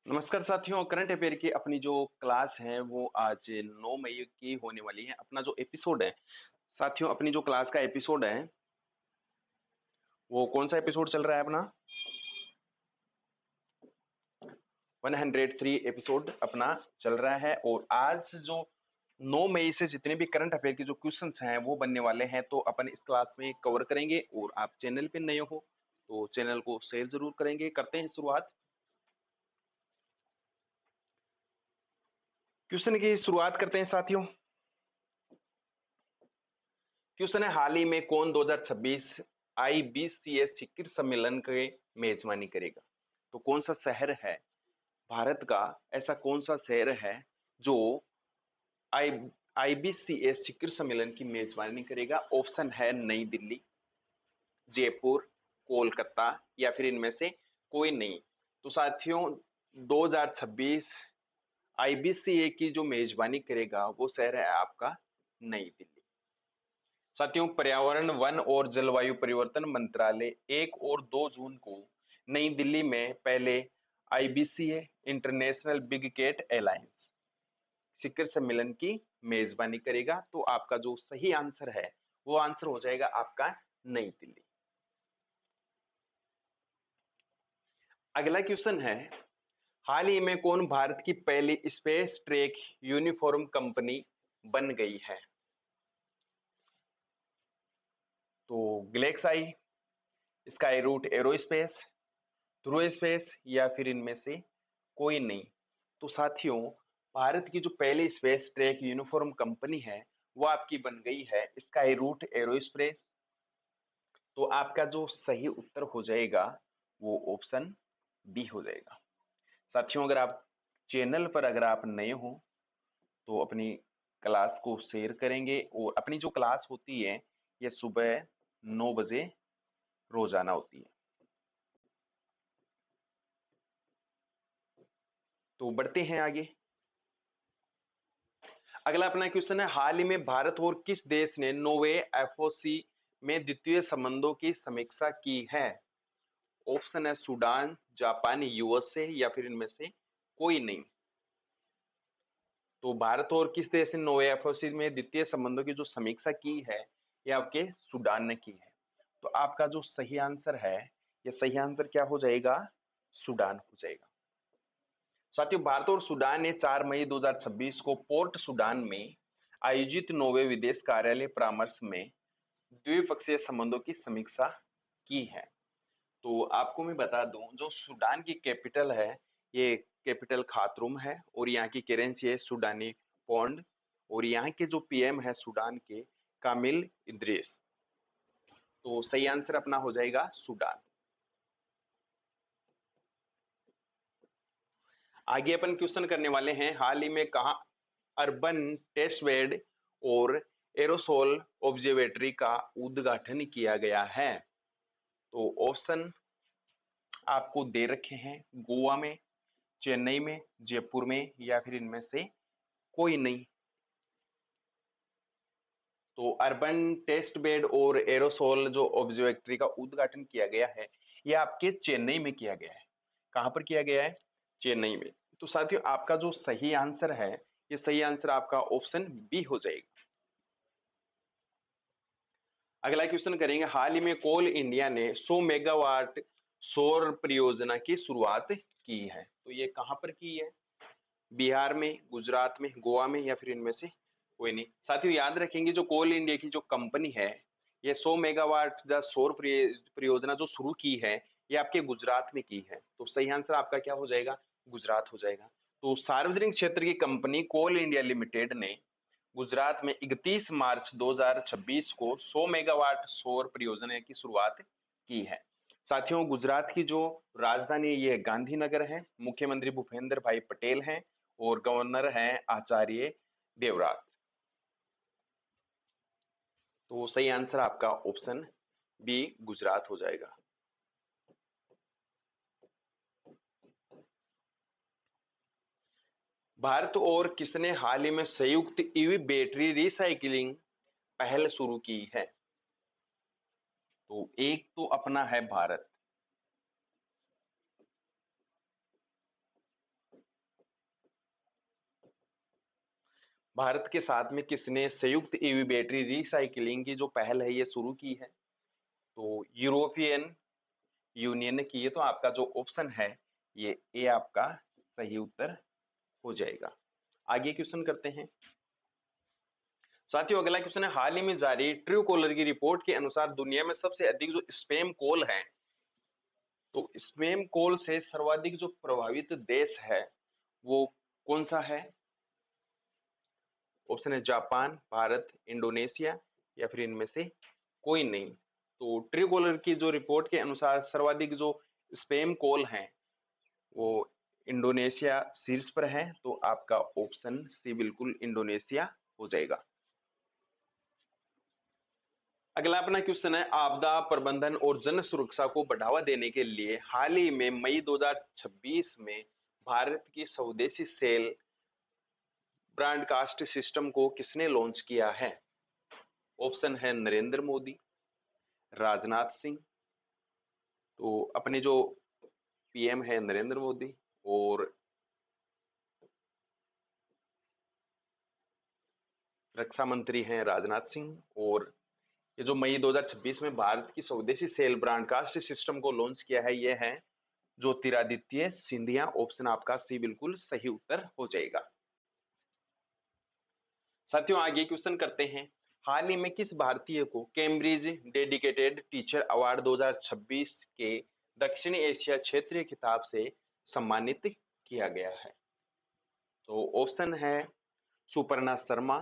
नमस्कार साथियों, current affair की अपनी जो क्लास है वो आज 9 मई की होने वाली है। अपना जो एपिसोड है साथियों, अपनी जो क्लास का एपिसोड है वो कौन सा एपिसोड चल रहा है अपना? 103 एपिसोड अपना चल रहा है। और आज जो 9 मई से जितने भी करंट अफेयर के जो क्वेश्चंस हैं वो बनने वाले हैं, तो अपन इस क्लास में कवर करेंगे। और आप चैनल पे नए हो तो चैनल को शेयर जरूर करेंगे। करते हैं शुरुआत। क्वेश्चन की शुरुआत करते हैं साथियों। क्वेश्चन है, हाल ही में कौन 2026 IBCS शिखर सम्मेलन के मेजबानी करेगा? तो कौन सा शहर है भारत का, ऐसा कौन सा शहर है जो आई IBCS शिखर सम्मेलन की मेजबानी करेगा? ऑप्शन है नई दिल्ली, जयपुर, कोलकाता या फिर इनमें से कोई नहीं। तो साथियों, 2026 IBCA की जो मेजबानी करेगा वो शहर है आपका नई दिल्ली। साथियों, पर्यावरण, वन और जलवायु परिवर्तन मंत्रालय 1 और 2 जून को नई दिल्ली में पहले IBCA international big cat alliance शिखर सम्मेलन की मेजबानी करेगा। तो आपका जो सही आंसर है वो आंसर हो जाएगा आपका नई दिल्ली। अगला क्वेश्चन है, हाल ही में कौन भारत की पहली स्पेस ट्रैक यूनिफॉर्म कंपनी बन गई है? तो गैलेक्साई, स्काई रूट एरोस्पेस, ध्रुव स्पेस या फिर इनमें से कोई नहीं। तो साथियों, भारत की जो पहली स्पेस ट्रैक यूनिफॉर्म कंपनी है वो आपकी बन गई है स्काई रूट एरोस्पेस। तो आपका जो सही उत्तर हो जाएगा वो ऑप्शन बी हो जाएगा। साथियों, अगर आप चैनल पर अगर आप नए हो तो अपनी क्लास को शेयर करेंगे। और अपनी जो क्लास होती है ये सुबह 9 बजे रोजाना होती है। तो बढ़ते हैं आगे। अगला अपना क्वेश्चन है, हाल ही में भारत और किस देश ने नोवे एफओसी में द्वितीय संबंधों की समीक्षा की है? ऑप्शन है सूडान, जापान, यूएसए या फिर इनमें से कोई नहीं। तो भारत और किस देश ने नोवे एफओसी में द्वितीय संबंधों की जो समीक्षा की है ये आपके सूडान ने की है। तो आपका जो सही आंसर है, ये सही आंसर क्या हो जाएगा? सूडान हो जाएगा। साथियों, भारत और सूडान ने 4 मई 2026 को पोर्ट सूडान में आयोजित नोवे विदेश कार्यालय परामर्श में द्विपक्षीय संबंधों की समीक्षा की है। तो आपको मैं बता दूं, जो सूडान की कैपिटल है ये कैपिटल खार्तूम है और यहाँ की करेंसी है सूडानी पौंड। और यहाँ के जो पीएम है सूडान के, कामिल इद्रिस। तो सही आंसर अपना हो जाएगा सूडान। आगे अपन क्वेश्चन करने वाले हैं, हाल ही में कहा अर्बन टेस्ट बेड और एरोसोल ऑब्जर्वेटरी का उद्घाटन किया गया है? तो ऑप्शन आपको दे रखे हैं, गोवा में, चेन्नई में, जयपुर में या फिर इनमें से कोई नहीं। तो अर्बन टेस्ट बेड और एरोसोल जो ऑब्जर्वेटरी का उद्घाटन किया गया है ये आपके चेन्नई में किया गया है। कहां पर किया गया है? चेन्नई में। तो साथियों, आपका जो सही आंसर है ये सही आंसर आपका ऑप्शन बी हो जाएगा। अगला क्वेश्चन करेंगे, हाल ही में कोल इंडिया ने 100 मेगावाट सौर परियोजना की शुरुआत की है। तो ये कहां पर की है? बिहार में, गुजरात में, गोवा में या फिर इनमें से कोई नहीं। साथियों, याद रखेंगे जो कोल इंडिया की जो कंपनी है ये 100 मेगावाट सौर परियोजना जो शुरू की है ये आपके गुजरात में की है। तो सही आंसर आपका क्या हो जाएगा? गुजरात हो जाएगा। तो सार्वजनिक क्षेत्र की कंपनी कोल इंडिया लिमिटेड ने गुजरात में 31 मार्च 2026 को 100 मेगावाट सौर परियोजना की शुरुआत की है। साथियों, गुजरात की जो राजधानी ये गांधीनगर है, मुख्यमंत्री भूपेंद्र भाई पटेल हैं और गवर्नर हैं आचार्य देवव्रत। तो सही आंसर आपका ऑप्शन बी गुजरात हो जाएगा। भारत और किसने हाल ही में संयुक्त ईवी बैटरी रिसाइकलिंग पहल शुरू की है? तो एक तो अपना है भारत, भारत के साथ में किसने संयुक्त ईवी बैटरी रिसाइकलिंग की जो पहल है ये शुरू की है? तो यूरोपियन यूनियन ने की है। तो आपका जो ऑप्शन है ये ए आपका सही उत्तर हो जाएगा। आगे क्वेश्चन करते हैं साथियों। अगला क्वेश्चन है, हाल ही में जारी ट्रू कॉलर की रिपोर्ट के अनुसार दुनिया में सबसे अधिक जो स्पैम कॉल है, तो स्पैम कॉल से सर्वाधिक जो प्रभावित देश है वो कौन सा है? ऑप्शन है जापान, भारत, इंडोनेशिया या फिर इनमें से कोई नहीं। तो ट्रू कॉलर की जो रिपोर्ट के अनुसार सर्वाधिक जो स्पैम कॉल हैं वो इंडोनेशिया शीर्ष पर है। तो आपका ऑप्शन सी बिल्कुल इंडोनेशिया हो जाएगा। अगला अपना क्वेश्चन है, आपदा प्रबंधन और जन सुरक्षा को बढ़ावा देने के लिए हाल ही में मई 2026 में भारत की स्वदेशी सेल ब्रॉडकास्ट सिस्टम को किसने लॉन्च किया है? ऑप्शन है नरेंद्र मोदी, राजनाथ सिंह, तो अपने जो पीएम है नरेंद्र मोदी, और रक्षा मंत्री हैं राजनाथ सिंह, और ये जो मई 2026 में भारत की स्वदेशी सेल ब्रॉडकास्ट सिस्टम को लॉन्च किया है ये है ज्योतिरादित्य सिंधिया। ऑप्शन आपका सी बिल्कुल सही उत्तर हो जाएगा। साथियों आगे क्वेश्चन करते हैं, हाल ही में किस भारतीय को कैम्ब्रिज डेडिकेटेड टीचर अवार्ड 2026 के दक्षिणी एशिया क्षेत्रीय खिताब से सम्मानित किया गया है? तो ऑप्शन है सुपर्णा शर्मा,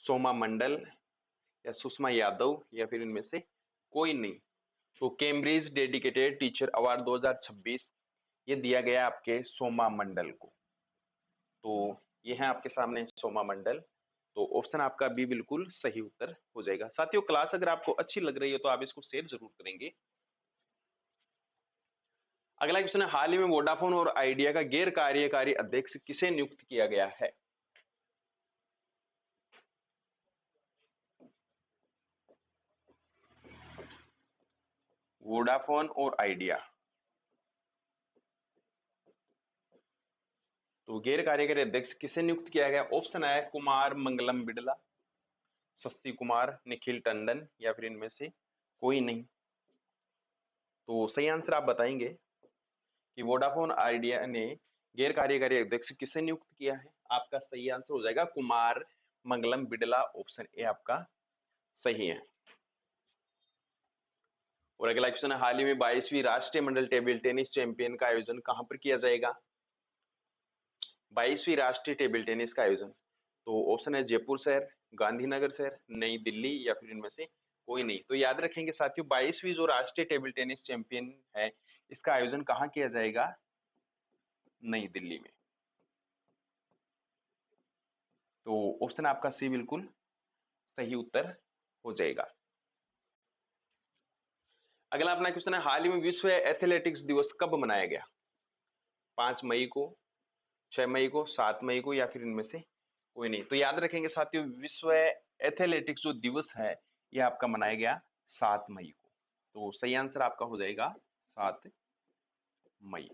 सोमा मंडल या सुषमा यादव या फिर इनमें से कोई नहीं। तो कैम्ब्रिज डेडिकेटेड टीचर अवार्ड 2026 ये दिया गया आपके सोमा मंडल को। तो ये है आपके सामने सोमा मंडल। तो ऑप्शन आपका बी बिल्कुल सही उत्तर हो जाएगा। साथियों क्लास अगर आपको अच्छी लग रही है तो आप इसको शेयर जरूर करेंगे। अगला क्वेश्चन है, हाल ही में वोडाफोन और आइडिया का गैर कार्यकारी अध्यक्ष किसे नियुक्त किया गया है? वोडाफोन और आइडिया, तो गैर कार्यकारी अध्यक्ष किसे नियुक्त किया गया? ऑप्शन है कुमार मंगलम बिड़ला, शशि कुमार, निखिल टंडन या फिर इनमें से कोई नहीं। तो सही आंसर आप बताएंगे कि वोडाफोन आइडिया ने गैर कार्यकारी अध्यक्ष किसे नियुक्त किया है? आपका सही आंसर हो जाएगा कुमार मंगलम बिड़ला। ऑप्शन ए आपका सही है। और अगला क्वेश्चन है, हाल ही में 22वीं राष्ट्रीय मंडल टेबल टेनिस चैंपियन का आयोजन कहां पर किया जाएगा? 22वीं राष्ट्रीय टेबल टेनिस का आयोजन, तो ऑप्शन है जयपुर शहर, गांधीनगर शहर, नई दिल्ली या फिर इनमें से कोई नहीं। तो याद रखेंगे साथियों, 22वीं जो राष्ट्रीय टेबल टेनिस चैंपियन है इसका आयोजन कहाँ किया जाएगा? नई दिल्ली में। तो ऑप्शन आपका सी बिल्कुल सही उत्तर हो जाएगा। अगला अपना क्वेश्चन है, हाल ही में विश्व एथलेटिक्स दिवस कब मनाया गया? 5 मई को, 6 मई को, 7 मई को या फिर इनमें से कोई नहीं। तो याद रखेंगे साथियों, विश्व एथलेटिक्स जो दिवस है यह आपका मनाया गया 7 मई को। तो सही आंसर आपका हो जाएगा 7 मई।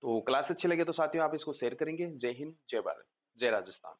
तो क्लास अच्छी लगे तो साथियों आप इसको शेयर करेंगे। जय हिंद, जय भारत, जय राजस्थान।